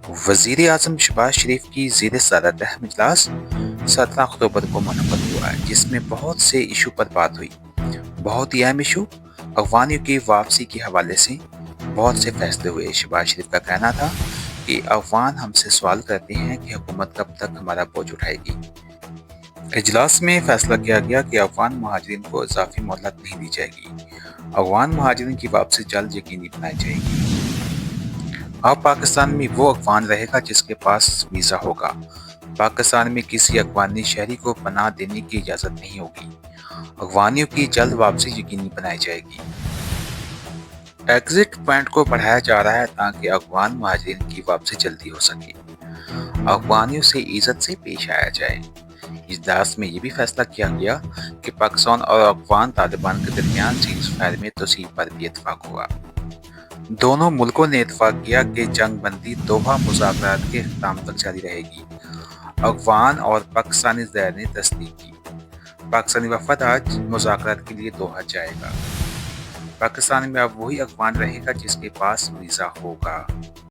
وزیر اعظم شہباز شریف کی زیر صدارت اہم اجلاس 17 اکتوبر کو منعقد ہوا ہے، جس میں بہت سے ایشو پر بات ہوئی۔ بہت ہی اہم ایشو افغانیوں کی واپسی کے حوالے سے بہت سے فیصلے ہوئے۔ شہباز شریف کا کہنا تھا کہ افغان ہم سے سوال کرتے ہیں کہ حکومت کب تک ہمارا بوجھ اٹھائے گی۔ اجلاس میں فیصلہ کیا گیا کہ افغان مہاجرین کو اضافی مہلت نہیں دی جائے گی۔ افغان مہاجرین کی واپسی جلد یقینی بنائی جائے گی۔ اب پاکستان میں وہ افغان رہے گا جس کے پاس ویزا ہوگا۔ پاکستان میں کسی افغانی شہری کو پناہ دینے کی اجازت نہیں ہوگی۔ افغانیوں کی جلد واپسی یقینی بنائی جائے گی۔ ایگزٹ پوائنٹ کو بڑھایا جا رہا ہے تاکہ افغان مہاجرین کی واپسی جلدی ہو سکے۔ افغانیوں سے عزت سے پیش آیا جائے۔ اجلاس میں یہ بھی فیصلہ کیا گیا کہ پاکستان اور افغان طالبان کے درمیان سیز فائر میں توسیع پر بھی اتفاق ہوا۔ دونوں ملکوں نے اتفاق کیا کہ جنگ بندی دوحہ مذاکرات کے اختتام تک جاری رہے گی۔ افغان اور پاکستانی زیر نے تصدیق کی۔ پاکستانی وفد آج مذاکرات کے لیے دوحہ جائے گا۔ پاکستان میں اب وہی افغان رہے گا جس کے پاس ویزا ہوگا۔